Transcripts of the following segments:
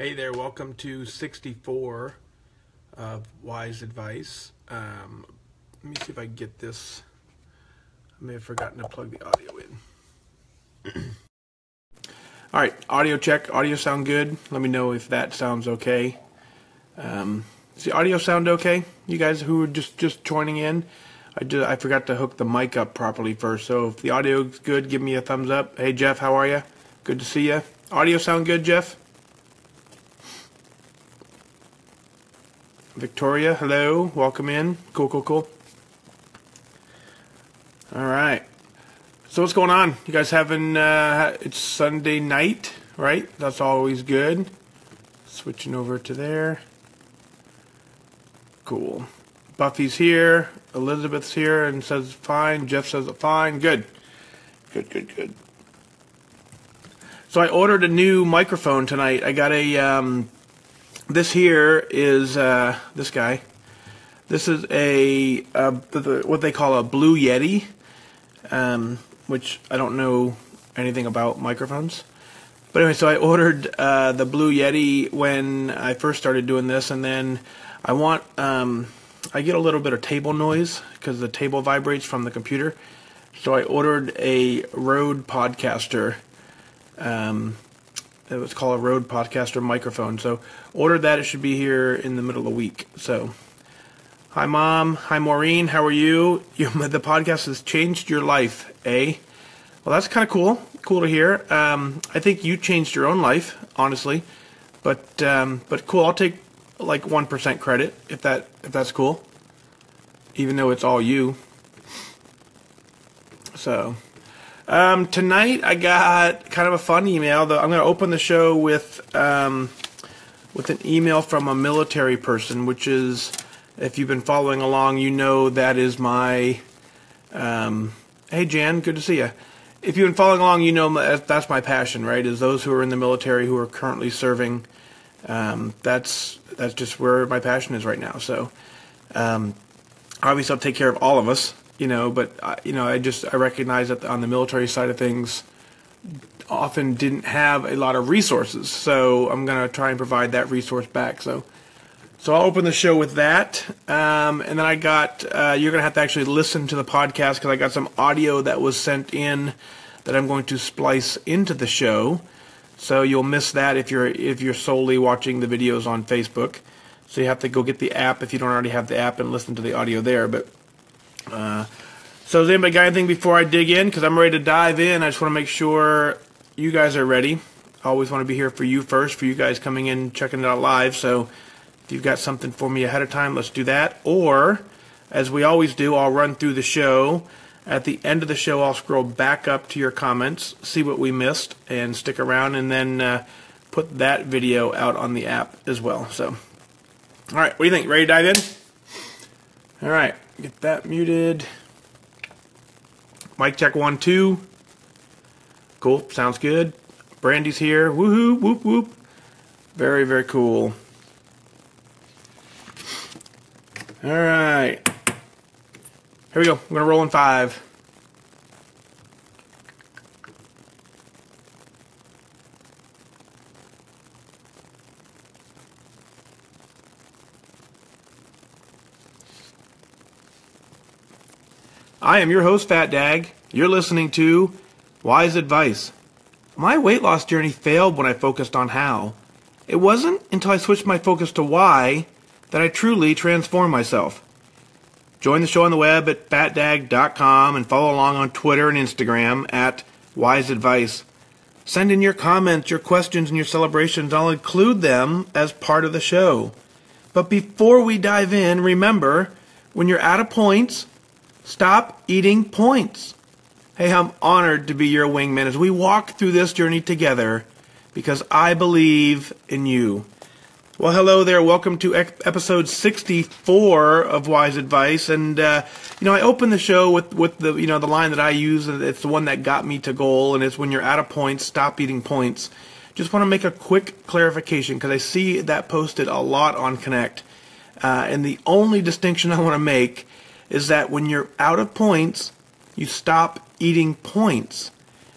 Hey there, welcome to 64 of Wise Advice. Let me see if I can get this. I may have forgotten to plug the audio in. Alright, audio check. Audio sound good? Let me know if that sounds okay. Does the audio sound okay? You guys who are just joining in? I forgot to hook the mic up properly first, so if the audio is good, give me a thumbs up. Hey Jeff, how are you? Good to see you. Audio sound good, Jeff? Victoria, hello, welcome in. Cool. Alright, so what's going on? You guys having, it's Sunday night, right? That's always good. Switching over to there. Cool. Buffy's here, Elizabeth's here and says fine, Jeff says fine, good. Good. So I ordered a new microphone tonight. I got a, this here is this guy. This is a what they call a Blue Yeti, which I don't know anything about microphones. But anyway, so I ordered the Blue Yeti when I first started doing this, and then I want I get a little bit of table noise because the table vibrates from the computer. So I ordered a Rode Podcaster. It was called a Rode Podcaster microphone. So ordered that. It should be here in the middle of the week. So hi Mom, hi Maureen, how are you? The podcast has changed your life, eh? Well, that's kind of cool to hear. I think you changed your own life, honestly, but cool. I'll take like 1% credit if that's cool, even though it's all you. So tonight I got kind of a fun email. I'm going to open the show with an email from a military person, which is, if you've been following along, you know that is my, hey Jan, good to see you. If you've been following along, you know that's my passion, right, is those who are in the military who are currently serving. That's just where my passion is right now. So obviously I'll take care of all of us. But I recognize that on the military side of things, often didn't have a lot of resources. So I'm going to try and provide that resource back. So I'll open the show with that. And then I got, you're going to have to actually listen to the podcast because I got some audio that was sent in that I'm going to splice into the show. So you'll miss that if you're solely watching the videos on Facebook. So you have to go get the app if you don't already have the app and listen to the audio there. But so has anybody got anything before I dig in? Because I'm ready to dive in. I just want to make sure you guys are ready. I always want to be here for you first, for you guys coming in, checking it out live. So if you've got something for me ahead of time, let's do that. Or, as we always do, I'll run through the show. At the end of the show, I'll scroll back up to your comments, see what we missed, and stick around, and then put that video out on the app as well. So, all right, what do you think? Ready to dive in? All right. Get that muted. Mic check 1, 2. Cool. Sounds good. Brandy's here. Woohoo. Whoop, whoop. Very, very cool. All right. Here we go. I'm going to roll in 5. I am your host, FatDag. You're listening to Wise Advice. My weight loss journey failed when I focused on how. It wasn't until I switched my focus to why that I truly transformed myself. Join the show on the web at fatdag.com and follow along on Twitter and Instagram at Wise Advice. Send in your comments, your questions, and your celebrations. I'll include them as part of the show. But before we dive in, remember, when you're out of points, stop eating points. Hey, I'm honored to be your wingman as we walk through this journey together because I believe in you. Well, hello there. Welcome to episode 64 of Wise Advice. And, I opened the show with the, the line that I use, and it's the one that got me to goal, and it's when you're out of points, stop eating points. Just want to make a quick clarification because I see that posted a lot on Connect. And the only distinction I want to make is that when you're out of points, you stop eating points.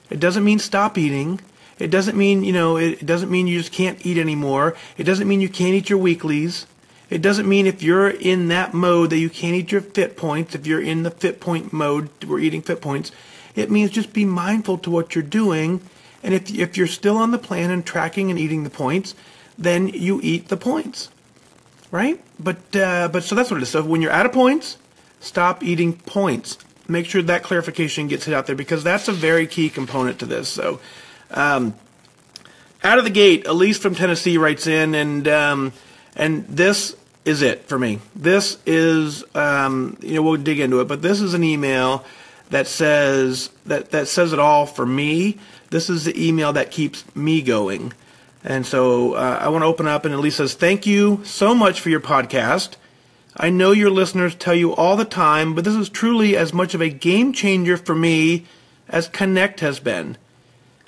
It doesn't mean stop eating. It doesn't mean, it doesn't mean you just can't eat anymore. It doesn't mean you can't eat your weeklies. It doesn't mean if you're in that mode that you can't eat your fit points. If you're in the fit point mode, we're eating fit points. It means just be mindful to what you're doing. And if you're still on the plan and tracking and eating the points, then you eat the points, right? But so that's what it is. So when you're out of points, stop eating points. Make sure that clarification gets hit out there, because that's a very key component to this. So out of the gate, Elise from Tennessee writes in, and this is it for me. This is, we'll dig into it, but this is an email that says that says it all for me. This is the email that keeps me going. And so I want to open up, and Elise says, "Thank you so much for your podcast. I know your listeners tell you all the time, but this is truly as much of a game changer for me as Connect has been.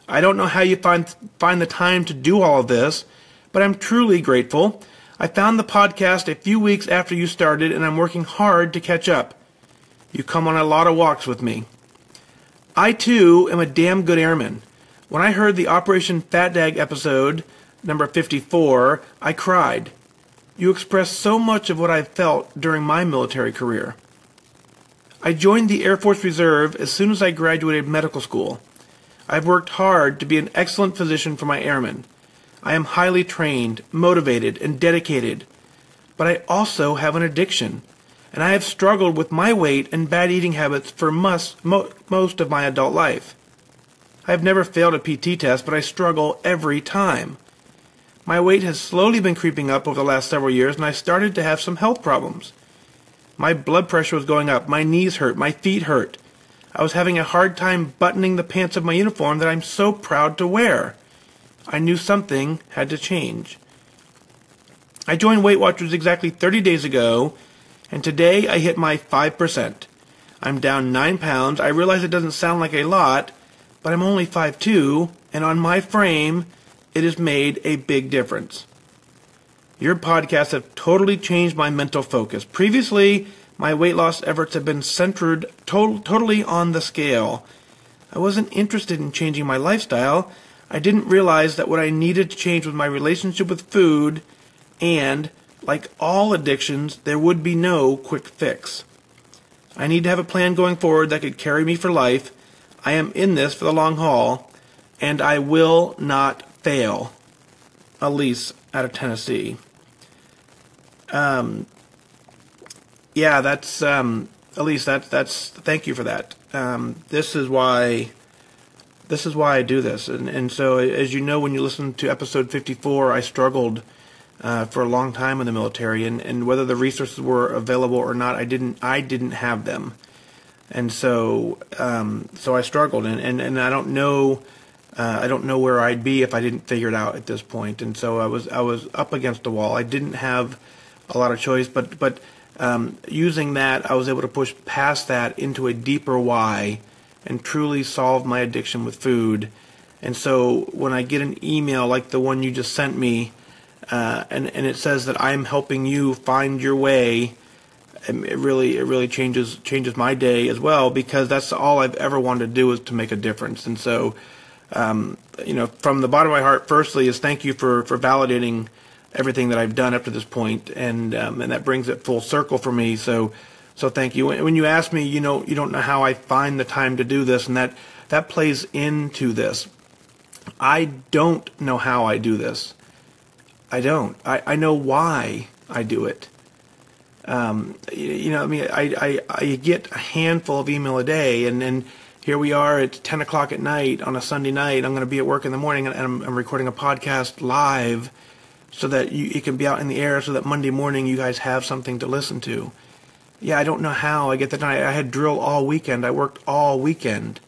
I don't know how you find the time to do all of this, but I'm truly grateful. I found the podcast a few weeks after you started, and I'm working hard to catch up. You come on a lot of walks with me. I, too, am a damn good airman. When I heard the Operation FatDag episode, number 54, I cried. You expressed so much of what I felt during my military career. I joined the Air Force Reserve as soon as I graduated medical school. I've worked hard to be an excellent physician for my airmen. I am highly trained, motivated, and dedicated. But I also have an addiction, and I have struggled with my weight and bad eating habits for most of my adult life. I have never failed a PT test, but I struggle every time. My weight has slowly been creeping up over the last several years, and I started to have some health problems. My blood pressure was going up, my knees hurt, my feet hurt. I was having a hard time buttoning the pants of my uniform that I'm so proud to wear. I knew something had to change. I joined Weight Watchers exactly 30 days ago, and today I hit my 5%. I'm down 9 pounds. I realize it doesn't sound like a lot, but I'm only 5'2", and on my frame, it has made a big difference. Your podcasts have totally changed my mental focus. Previously, my weight loss efforts have been centered totally on the scale. I wasn't interested in changing my lifestyle. I didn't realize that what I needed to change was my relationship with food, and, like all addictions, there would be no quick fix. I need to have a plan going forward that could carry me for life. I am in this for the long haul, and I will not fail. Elise out of Tennessee. Yeah, that's Elise. That's. Thank you for that. This is why I do this, and so as you know, when you listen to episode 54, I struggled for a long time in the military, and whether the resources were available or not, I didn't have them, and so I struggled, and I don't know where I'd be if I didn't figure it out at this point, and so I was up against a wall. I didn't have a lot of choice, but using that, I was able to push past that into a deeper why and truly solve my addiction with food. And so when I get an email like the one you just sent me, and it says that I'm helping you find your way, it really changes my day as well, because that's all I've ever wanted to do, is to make a difference. And so, from the bottom of my heart, firstly, is thank you for validating everything that I've done up to this point, and that brings it full circle for me. So thank you. When you ask me, you don't know how I find the time to do this, and that plays into this. I don't know how I do this. I don't. I know why I do it. I get a handful of email a day, and then here we are at 10 o'clock at night on a Sunday night. I'm going to be at work in the morning, and I'm recording a podcast live so that it can be out in the air, so that Monday morning you guys have something to listen to. Yeah, I don't know how I get that done. I had drill all weekend. I worked all weekend.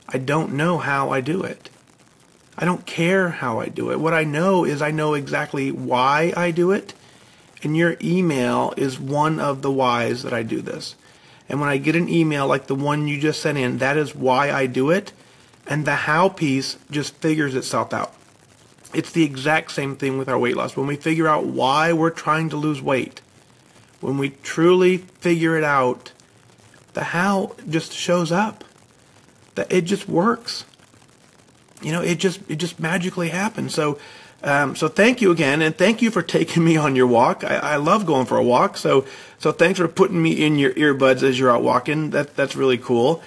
I don't know how I do it. I don't care how I do it. What I know is I know exactly why I do it, and your email is one of the whys that I do this. And when I get an email like the one you just sent in, that is why I do it, and the how piece just figures itself out. It's the exact same thing with our weight loss. When we figure out why we're trying to lose weight, when we truly figure it out, the how just shows up. That it just works. it just magically happens. So thank you again, and thank you for taking me on your walk. I love going for a walk. So thanks for putting me in your earbuds as you're out walking. That's really cool.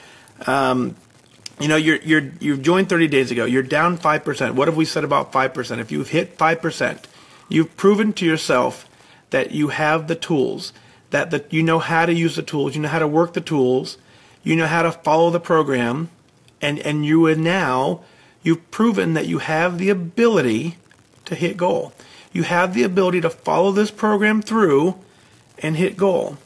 You've joined 30 days ago. You're down 5%. What have we said about 5%? If you've hit 5%, you've proven to yourself that you have the tools, that you know how to use the tools, you know how to work the tools, you know how to follow the program, and you've proven that you have the ability to hit goal. You have the ability to follow this program through and hit goal.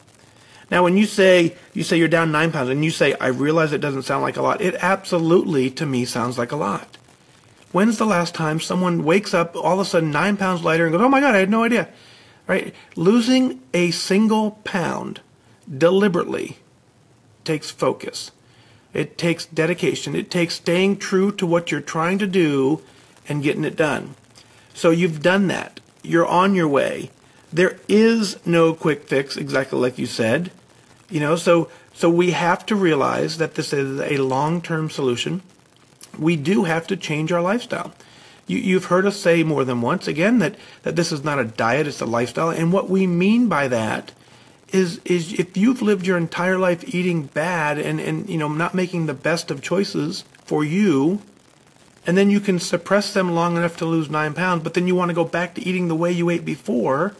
Now, when you say you're down 9 pounds, and you say, I realize it doesn't sound like a lot, it absolutely, to me, sounds like a lot. When's the last time someone wakes up all of a sudden 9 pounds lighter and goes, oh my God, I had no idea, right? Losing a single pound deliberately takes focus. It takes dedication. It takes staying true to what you're trying to do and getting it done. So you've done that. You're on your way. There is no quick fix, exactly like you said. So we have to realize that this is a long-term solution. We do have to change our lifestyle. You've heard us say more than once, again, that this is not a diet, it's a lifestyle. And what we mean by that is if you've lived your entire life eating bad and not making the best of choices for you, and then you can suppress them long enough to lose 9 pounds, but then you want to go back to eating the way you ate before,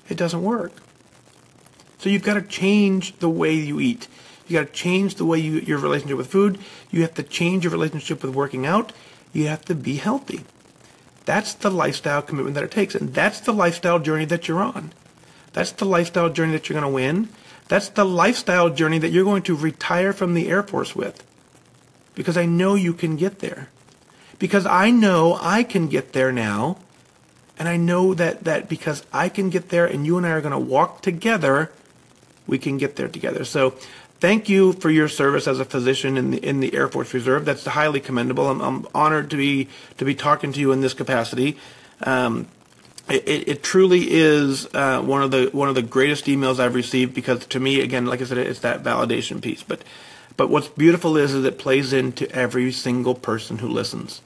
it doesn't work. So you've got to change the way you eat. You got to change the way your relationship with food. You have to change your relationship with working out. You have to be healthy. That's the lifestyle commitment that it takes, and that's the lifestyle journey that you're on. That's the lifestyle journey that you're going to win. That's the lifestyle journey that you're going to retire from the Air Force with. Because I know you can get there. Because I know I can get there now. And I know that because I can get there and you and I are going to walk together, we can get there together. So thank you for your service as a physician in the Air Force Reserve. That's highly commendable. I'm honored to be talking to you in this capacity. It truly is one of the greatest emails I've received, because to me, again, like I said, it's that validation piece. But what's beautiful is it plays into every single person who listens.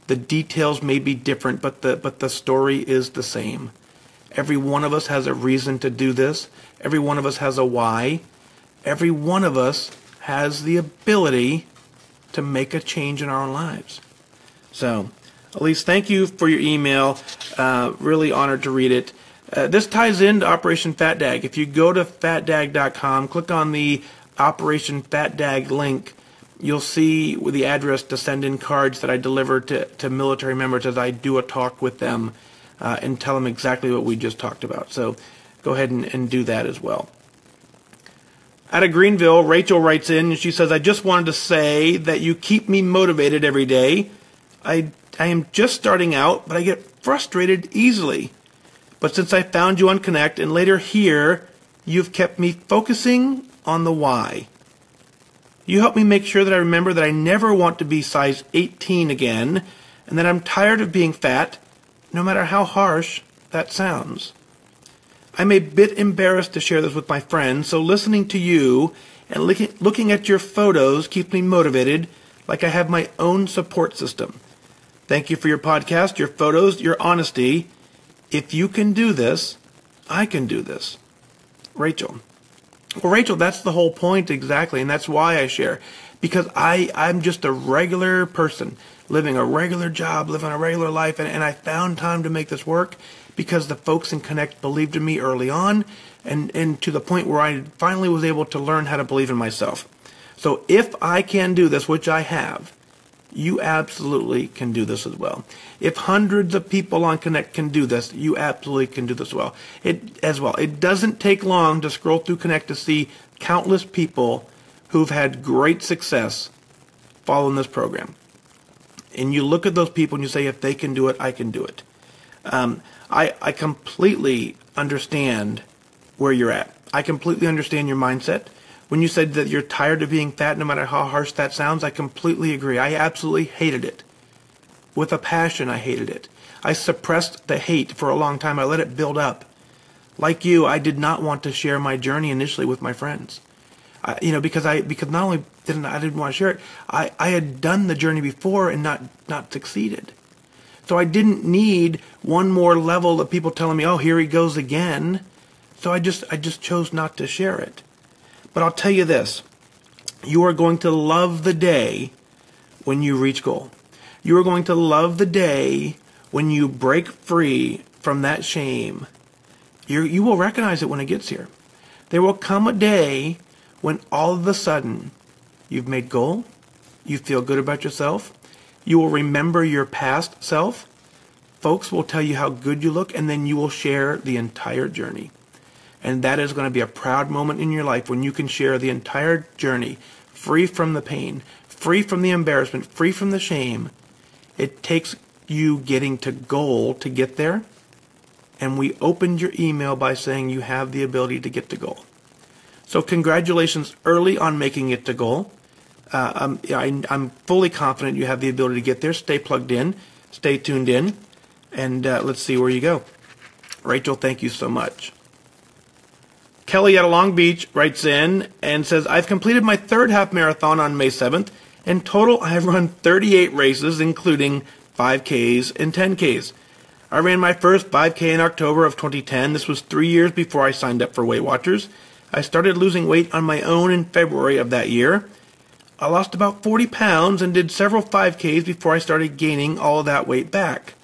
The details may be different, but the story is the same. Every one of us has a reason to do this. Every one of us has a why. Every one of us has the ability to make a change in our own lives. So, Elise, thank you for your email. Really honored to read it. This ties into Operation FatDag. If you go to FatDag.com, click on the Operation FatDag link, you'll see the address to send in cards that I deliver to military members as I do a talk with them and tell them exactly what we just talked about. So go ahead and do that as well. Out of Greenville, Rachel writes in, and she says, I just wanted to say that you keep me motivated every day. I am just starting out, but I get frustrated easily. But since I found you on Connect and later here, you've kept me focusing on the why. You help me make sure that I remember that I never want to be size 18 again, and that I'm tired of being fat, no matter how harsh that sounds. I'm a bit embarrassed to share this with my friends, so listening to you and looking at your photos keeps me motivated, like I have my own support system. Thank you for your podcast, your photos, your honesty. If you can do this, I can do this. Rachel. Well, Rachel, that's the whole point exactly, and that's why I share. Because I'm just a regular person, living a regular job, living a regular life, and I found time to make this work because the folks in Connect believed in me early on, and to the point where I finally was able to learn how to believe in myself. So if I can do this, which I have, you absolutely can do this as well. If hundreds of people on Connect can do this, you absolutely can do this as well. It doesn't take long to scroll through Connect to see countless people who've had great success following this program. And you look at those people and you say, if they can do it, I can do it. I completely understand where you're at. I completely understand your mindset. When you said that you're tired of being fat, no matter how harsh that sounds, I completely agree. I absolutely hated it. With a passion, I hated it. I suppressed the hate for a long time. I let it build up. Like you, I did not want to share my journey initially with my friends. Because not only didn't want to share it, I had done the journey before and not succeeded. So I didn't need one more level of people telling me, oh, here he goes again. So I just chose not to share it. But I'll tell you this, you are going to love the day when you reach goal. You are going to love the day when you break free from that shame. You will recognize it when it gets here. There will come a day when all of a sudden you've made goal, you feel good about yourself, you will remember your past self, folks will tell you how good you look, and then you will share the entire journey. And that is going to be a proud moment in your life when you can share the entire journey, free from the pain, free from the embarrassment, free from the shame. It takes you getting to goal to get there. And we opened your email by saying you have the ability to get to goal. So congratulations early on making it to goal. I'm fully confident you have the ability to get there. Stay plugged in. Stay tuned in. And let's see where you go. Rachel, thank you so much. Kelly out of Long Beach writes in and says, I've completed my third half marathon on May 7th. In total, I have run 38 races, including 5Ks and 10Ks. I ran my first 5K in October of 2010. This was 3 years before I signed up for Weight Watchers. I started losing weight on my own in February of that year. I lost about 40 pounds and did several 5Ks before I started gaining all of that weight back.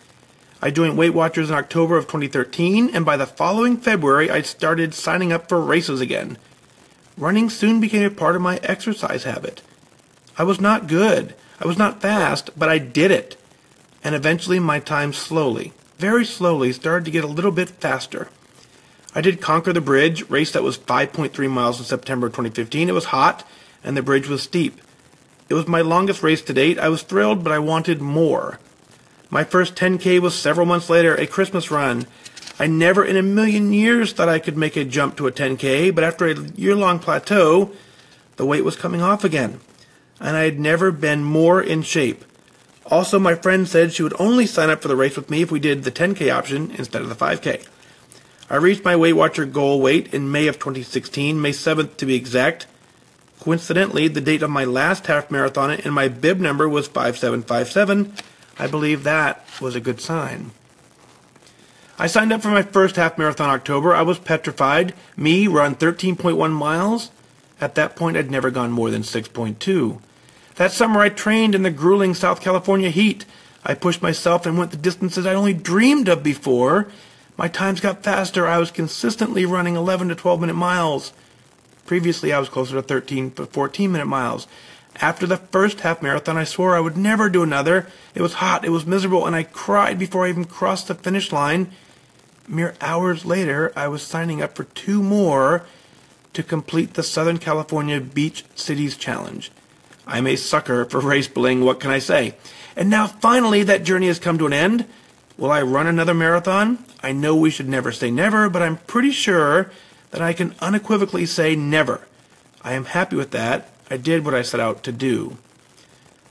I joined Weight Watchers in October of 2013, and by the following February, I started signing up for races again. Running soon became a part of my exercise habit. I was not good. I was not fast, but I did it. And eventually my time slowly, very slowly, started to get a little bit faster. I did Conquer the Bridge, race that was 5.3 miles in September 2015. It was hot, and the bridge was steep. It was my longest race to date. I was thrilled, but I wanted more. My first 10K was several months later, a Christmas run. I never in a million years thought I could make a jump to a 10K, but after a year-long plateau, the weight was coming off again, and I had never been more in shape. Also, my friend said she would only sign up for the race with me if we did the 10K option instead of the 5K. I reached my Weight Watcher goal weight in May of 2016, May 7th to be exact. Coincidentally, the date of my last half marathon and my bib number was 5757. I believe that was a good sign. I signed up for my first half marathon in October. I was petrified. Me, run 13.1 miles. At that point, I'd never gone more than 6.2. That summer, I trained in the grueling South California heat. I pushed myself and went the distances I'd only dreamed of before. My times got faster. I was consistently running 11 to 12-minute miles. Previously, I was closer to 13 to 14-minute miles. After the first half marathon, I swore I would never do another. It was hot, it was miserable, and I cried before I even crossed the finish line. Mere hours later, I was signing up for 2 more to complete the Southern California Beach Cities Challenge. I'm a sucker for race bling, what can I say? And now finally that journey has come to an end. Will I run another marathon? I know we should never say never, but I'm pretty sure that I can unequivocally say never. I am happy with that. I did what I set out to do.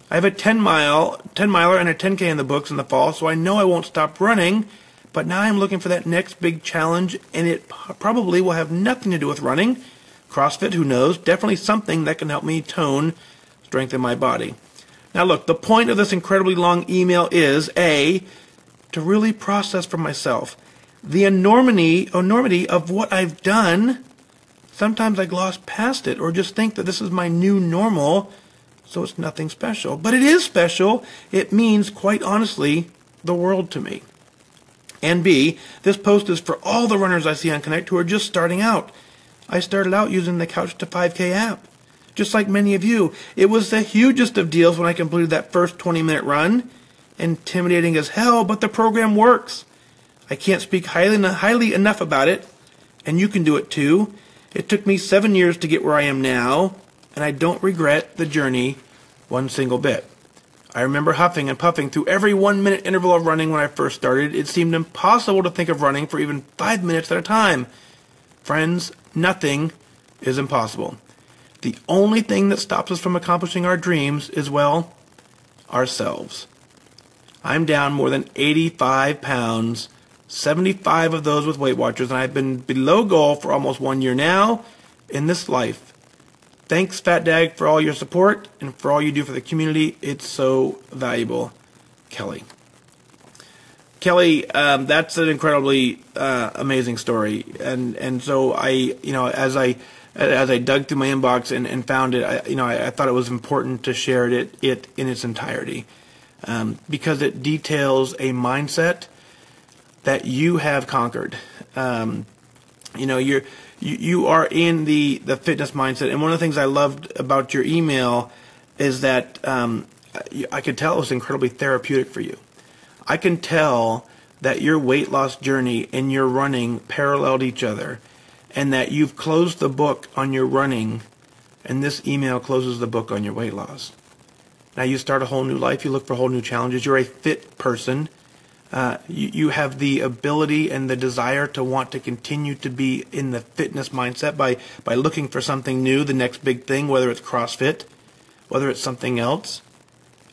I have a 10-miler and a 10K in the books in the fall, so I know I won't stop running, but now I'm looking for that next big challenge, and it probably will have nothing to do with running. CrossFit, who knows? Definitely something that can help me strengthen my body. Now look, the point of this incredibly long email is, A, to really process for myself the enormity of what I've done. Sometimes I gloss past it or just think that this is my new normal, so it's nothing special. But it is special. It means, quite honestly, the world to me. And B, this post is for all the runners I see on Connect who are just starting out. I started out using the Couch to 5K app. Just like many of you, it was the hugest of deals when I completed that first 20-minute run. Intimidating as hell, but the program works. I can't speak highly enough about it, and you can do it too. It took me 7 years to get where I am now, and I don't regret the journey one single bit. I remember huffing and puffing through every 1-minute interval of running when I first started. It seemed impossible to think of running for even 5 minutes at a time. Friends, nothing is impossible. The only thing that stops us from accomplishing our dreams is, well, ourselves. I'm down more than 85 pounds, 75 of those with Weight Watchers, and I've been below goal for almost 1 year now. In this life, Thanks, FatDag, for all your support and for all you do for the community. It's so valuable. Kelly. Kelly, that's an incredibly amazing story. And so as I dug through my inbox and found it, I thought it was important to share it in its entirety, because it details a mindset that you have conquered. You are in the fitness mindset, and one of the things I loved about your email is that I could tell it was incredibly therapeutic for you. I can tell that your weight loss journey and your running paralleled each other, and that you've closed the book on your running, and this email closes the book on your weight loss. Now you start a whole new life. You look for whole new challenges. You're a fit person. You have the ability and the desire to want to continue to be in the fitness mindset by looking for something new, the next big thing, whether it's CrossFit, whether it's something else.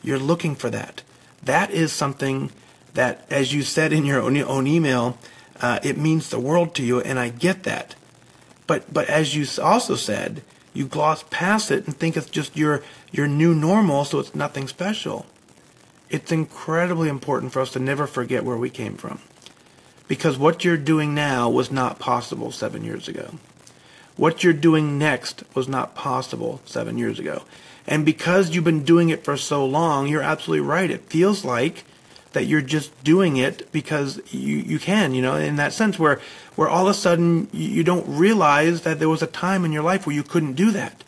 You're looking for that. That is something that, as you said in your own email, it means the world to you, and I get that. But as you also said, you gloss past it and think it's just your new normal, so it's nothing special. It's incredibly important for us to never forget where we came from, because what you're doing now was not possible 7 years ago. What you're doing next was not possible 7 years ago. And because you've been doing it for so long, you're absolutely right. It feels like that you're just doing it because you can, in that sense where all of a sudden you don't realize that there was a time in your life where you couldn't do that.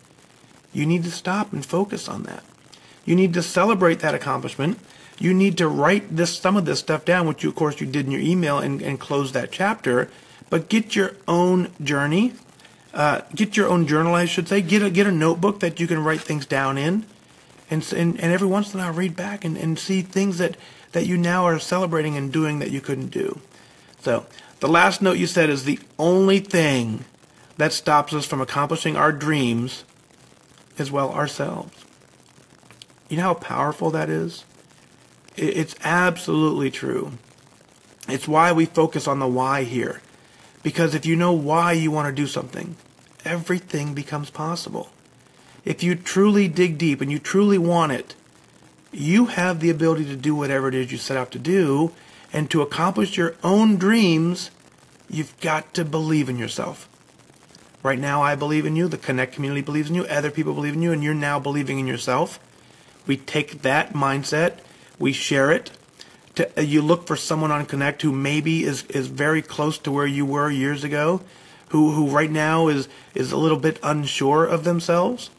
You need to stop and focus on that. You need to celebrate that accomplishment. You need to write some of this stuff down, which of course you did in your email, and close that chapter. But get your own journey. Get your own journal, I should say. Get a notebook that you can write things down in. And every once in a while read back and see things that you now are celebrating and doing that you couldn't do. So the last note you said is the only thing that stops us from accomplishing our dreams is, well, ourselves. You know how powerful that is? It's absolutely true. It's why we focus on the why here. Because if you know why you want to do something, everything becomes possible. If you truly dig deep and you truly want it, you have the ability to do whatever it is you set out to do. And to accomplish your own dreams, you've got to believe in yourself. Right now, I believe in you. The Connect community believes in you. Other people believe in you. And you're now believing in yourself. We take that mindset. We share it. You look for someone on Connect who maybe is very close to where you were years ago, who right now is a little bit unsure of themselves,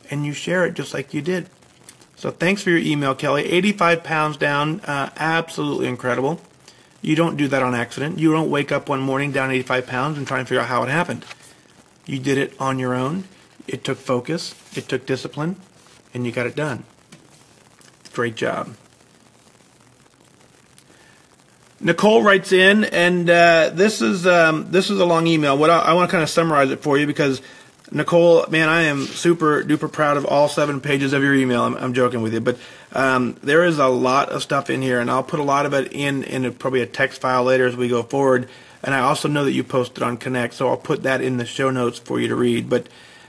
and you share it just like you did. So thanks for your email, Kelly. 85 pounds down, absolutely incredible. You don't do that on accident. You don't wake up one morning down 85 pounds and try and figure out how it happened. You did it on your own. It took focus. It took discipline, and you got it done. Great job. Nicole writes in, and this is a long email. I want to kind of summarize it for you, because Nicole, man, I am super duper proud of all 7 pages of your email. I'm joking with you, but there is a lot of stuff in here, and I'll put a lot of it in probably a text file later as we go forward. And I also know that you posted on Connect, so I'll put that in the show notes for you to read. But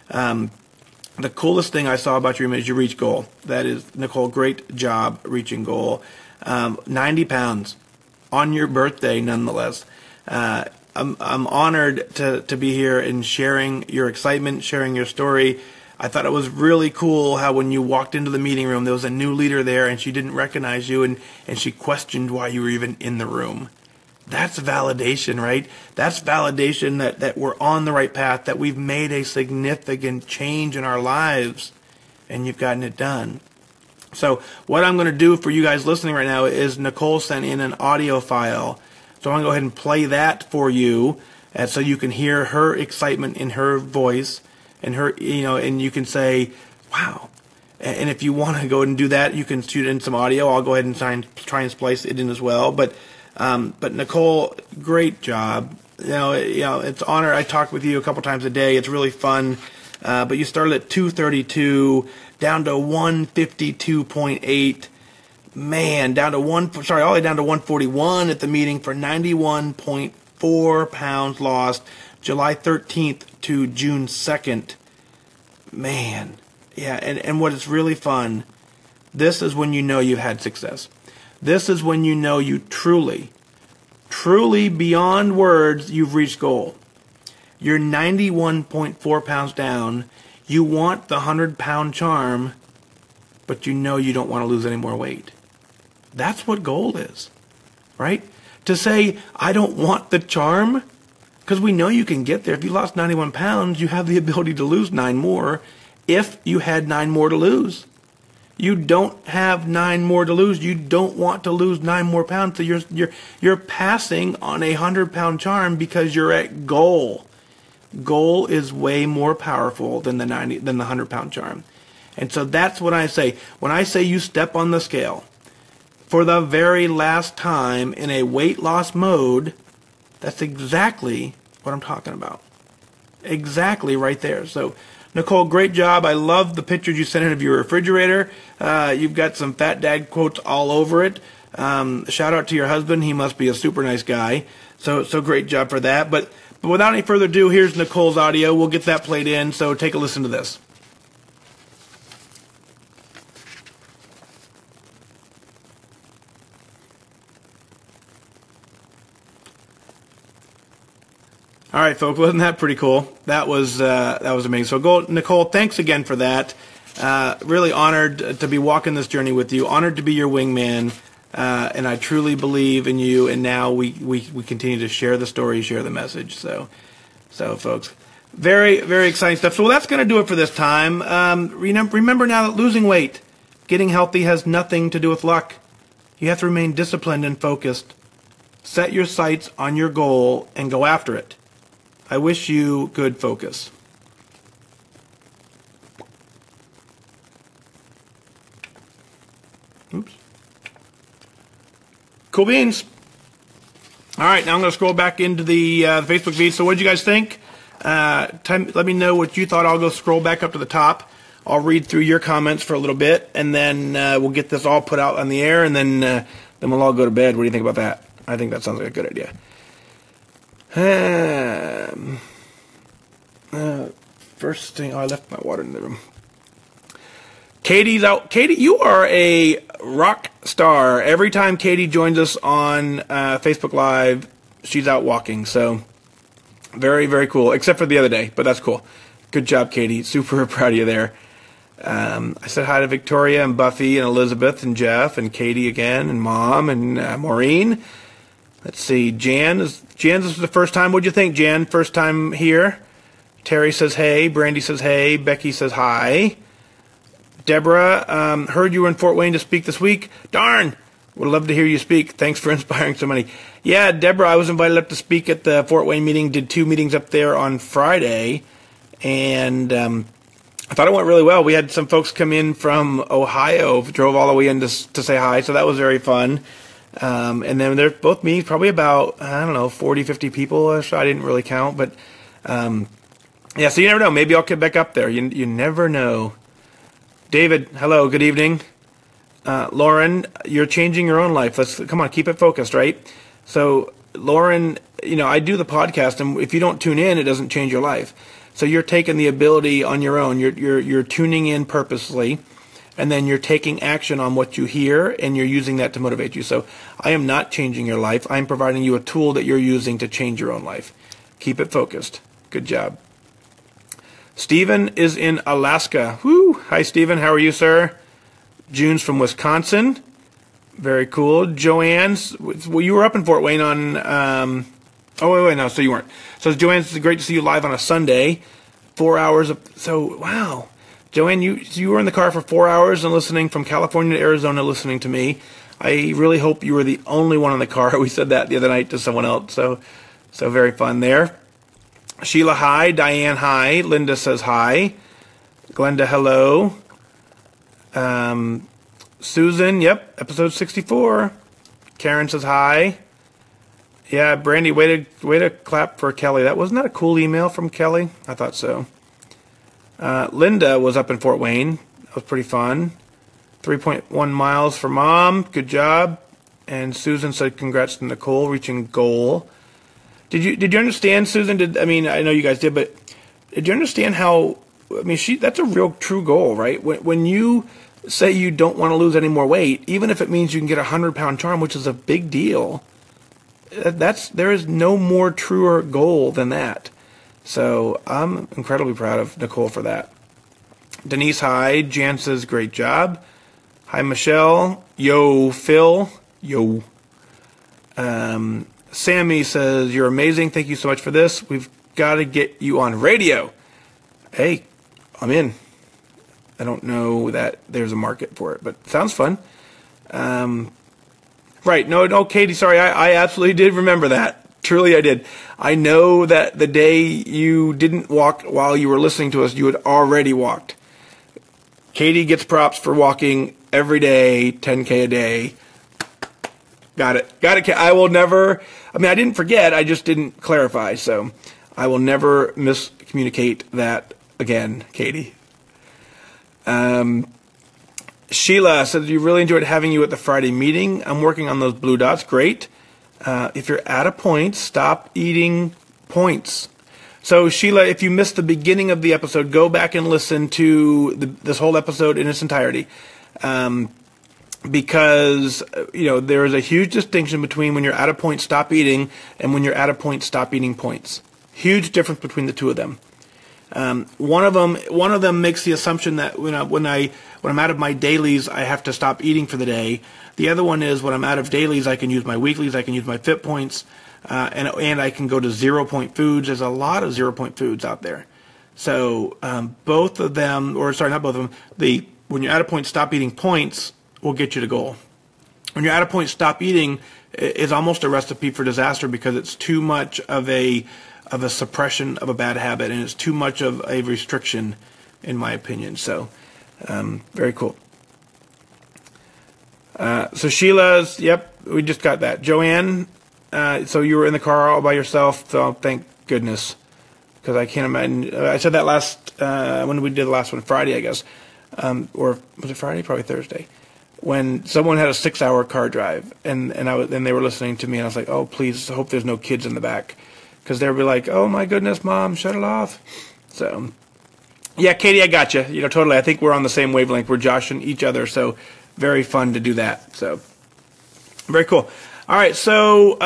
the coolest thing I saw about your email is you reach goal. That is, Nicole, great job reaching goal. 90 pounds. On your birthday, nonetheless. I'm honored to be here and sharing your excitement, sharing your story. I thought it was really cool how when you walked into the meeting room, there was a new leader there, and she didn't recognize you, and she questioned why you were even in the room. That's validation, right? That's validation that we're on the right path, that we've made a significant change in our lives, and you've gotten it done. So what I'm going to do for you guys listening right now is Nicole sent in an audio file. So I'm going to go ahead and play that for you, so you can hear her excitement in her voice, and her, and you can say, wow. And if you want to go ahead and do that, you can shoot in some audio. I'll go ahead and try and splice it in as well. But Nicole, great job. It's an honor. I talk with you a couple times a day. It's really fun. But you started at 232. Down to 152.8, man, all the way down to 141 at the meeting for 91.4 pounds lost, July 13th to June 2nd. Man, yeah, and what is really fun, this is when you know you've had success. This is when you know you truly, truly beyond words, you've reached goal. You're 91.4 pounds down. You want the 100-pound charm, but you know you don't want to lose any more weight. That's what goal is, right? To say, I don't want the charm, because we know you can get there. If you lost 91 pounds, you have the ability to lose 9 more if you had 9 more to lose. You don't have 9 more to lose. You don't want to lose 9 more pounds. So you're passing on a 100-pound charm because you're at goal. Goal is way more powerful than the 100-pound charm. And so that's what I say. When I say you step on the scale for the very last time in a weight loss mode, that's exactly what I'm talking about. Exactly right there. So, Nicole, great job. I love the pictures you sent in of your refrigerator. You've got some FatDag quotes all over it. Shout out to your husband. He must be a super nice guy. So great job for that. But without any further ado, here's Nicole's audio. We'll get that played in. So take a listen to this. All right, folks, wasn't that pretty cool? That was amazing. So, Nicole, thanks again for that. Really honored to be walking this journey with you. Honored to be your wingman, and I truly believe in you. And now we continue to share the story, share the message. So, folks, very, very exciting stuff. So, that's going to do it for this time. Remember now that losing weight, getting healthy has nothing to do with luck. You have to remain disciplined and focused. Set your sights on your goal and go after it. I wish you good focus. Oops. Cool beans. All right, now I'm going to scroll back into the Facebook feed. So what did you guys think? Let me know what you thought. I'll go scroll back up to the top. I'll read through your comments for a little bit, and then we'll get this all put out on the air, and then we'll all go to bed. What do you think about that? I think that sounds like a good idea. First thing, I left my water in the room. Katie's out. Katie, you are a rock star. Every time Katie joins us on Facebook Live, she's out walking. So very, very cool. Except for the other day, but that's cool. Good job, Katie. Super proud of you there. I said hi to Victoria and Buffy and Elizabeth and Jeff and Katie again and Mom and Maureen. Let's see. Jan, this is the first time. What'd you think, Jan? First time here. Terry says hey. Brandy says hey. Becky says hi. Deborah, heard you were in Fort Wayne to speak this week. Darn! Would love to hear you speak. Thanks for inspiring so many. Yeah, Deborah, I was invited up to speak at the Fort Wayne meeting. Did 2 meetings up there on Friday. And I thought it went really well. We had some folks come in from Ohio. Drove all the way in to say hi. So that was very fun. And then they're both meetings, probably about, 40, 50 people. So I didn't really count, but, yeah, so you never know. Maybe I'll get back up there. You never know. David, hello, good evening. Lauren, you're changing your own life. Come on, keep it focused, right? So, Lauren, I do the podcast, and if you don't tune in, it doesn't change your life. So you're taking the ability on your own. You're tuning in purposely. And then you're taking action on what you hear, and you're using that to motivate you. So I am not changing your life. I'm providing you a tool that you're using to change your own life. Keep it focused. Good job. Stephen is in Alaska. Woo! Hi, Stephen. How are you, sir? June's from Wisconsin. Very cool. Joanne's, well, you were up in Fort Wayne on, no, so you weren't. So Joanne's, great to see you live on a Sunday. 4 hours wow. Joanne, you were in the car for 4 hours and listening from California to Arizona, listening to me. I really hope you were the only one in the car. We said that the other night to someone else. So very fun there. Sheila, hi. Diane, hi. Linda says hi. Glenda, hello. Susan, yep, episode 64. Karen says hi. Yeah, Brandy, way to clap for Kelly. Wasn't that a cool email from Kelly? I thought so. Linda was up in Fort Wayne. That was pretty fun. 3.1 miles for Mom. Good job. And Susan said congrats to Nicole reaching goal. Did you understand, Susan? I know you guys did, but did you understand how I mean, that's a real true goal, right? When you say you don't want to lose any more weight, even if it means you can get a 100-pound charm, which is a big deal, there is no more truer goal than that. So I'm incredibly proud of Nicole for that. Denise, hi. Jan says, great job. Hi, Michelle. Yo, Phil. Yo. Sammy says, you're amazing. Thank you so much for this. We've got to get you on radio. Hey, I'm in. I don't know that there's a market for it, but sounds fun. Right. No, Katie, sorry. I absolutely did remember that. Truly, I did. I know that the day you didn't walk while you were listening to us, you had already walked. Katie gets props for walking every day, 10K a day. Got it. I will never, I mean, I didn't forget, I just didn't clarify, so I will never miscommunicate that again, Katie. Sheila says, you really enjoyed having you at the Friday meeting. I'm working on those blue dots. Great. If you're at a point, stop eating points. So, Sheila, if you missed the beginning of the episode, go back and listen to this whole episode in its entirety. Because, there is a huge distinction between when you're at a point, stop eating, and when you're at a point, stop eating points. Huge difference between the two of them. One of them makes the assumption that when I'm out of my dailies, I have to stop eating for the day. The other one is when I'm out of dailies, I can use my weeklies, I can use my fit points, and I can go to 0-point foods. There's a lot of 0-point foods out there. So both of them, or sorry, not both of them. When you're at a point, stop eating points will get you to goal. When you're at a point, stop eating is almost a recipe for disaster because it's too much of a suppression of a bad habit, and it's too much of a restriction, in my opinion. So, very cool. So Sheila's, yep, we just got that. Joanne, so you were in the car all by yourself, so thank goodness, because I can't imagine. I said that when we did the last one, Friday, I guess, or was it Friday? Probably Thursday. When someone had a 6-hour car drive, and they were listening to me, and I was like, oh, please, hope there's no kids in the back. Because they'll be like, oh, my goodness, Mom, shut it off. So, yeah, Katie, I got you. Totally. I think we're on the same wavelength. We're joshing each other, so very fun to do that. So, very cool. All right, so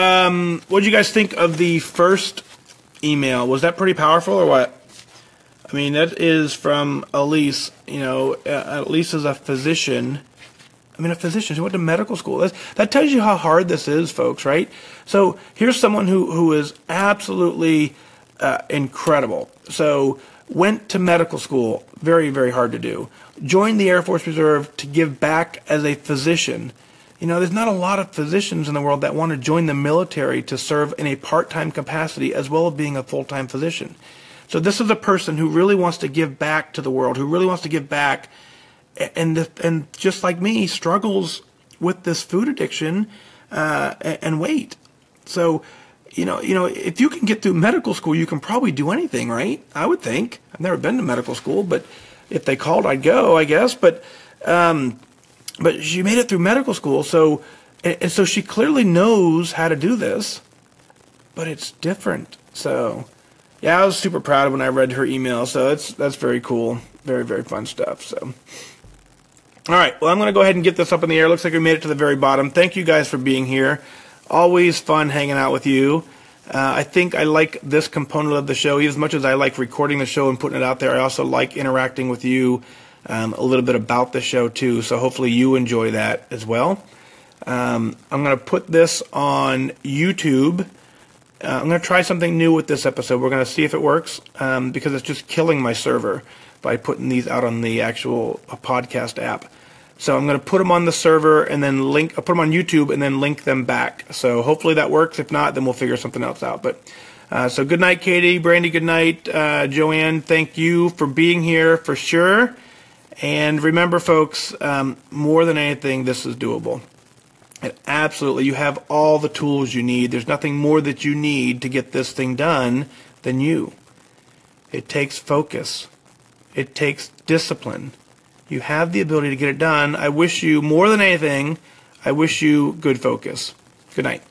what did you guys think of the first email? Was that pretty powerful or what? I mean, that is from Elise. Elise is a physician. A physician. She went to medical school. That tells you how hard this is, folks, right? So here's someone who is absolutely incredible. So went to medical school. Very, very hard to do. Joined the Air Force Reserve to give back as a physician. There's not a lot of physicians in the world that want to join the military to serve in a part-time capacity as well as being a full-time physician. So this is a person who really wants to give back to the world, who really wants to give back, and just like me, struggles with this food addiction and weight. So, if you can get through medical school, you can probably do anything, right? I would think. I've never been to medical school, but if they called, I'd go, I guess. But she made it through medical school, so she clearly knows how to do this, but it's different. So, yeah, I was super proud when I read her email. So that's very cool, very, very fun stuff. So. All right, well, I'm going to go ahead and get this up in the air. Looks like we made it to the very bottom. Thank you guys for being here. Always fun hanging out with you. I think I like this component of the show. As much as I like recording the show and putting it out there, I also like interacting with you a little bit about the show, too. So hopefully you enjoy that as well. I'm going to put this on YouTube. I'm going to try something new with this episode. We're going to see if it works because it's just killing my server by putting these out on the actual podcast app. So I'm going to put them on the server and then I'll put them on YouTube and then link them back. So hopefully that works. If not, then we'll figure something else out. But so good night, Katie. Brandy, good night. Joanne, thank you for being here for sure. And remember, folks, more than anything, this is doable. And absolutely, you have all the tools you need. There's nothing more that you need to get this thing done than you. It takes focus. It takes discipline. You have the ability to get it done. I wish you, more than anything, I wish you good focus. Good night.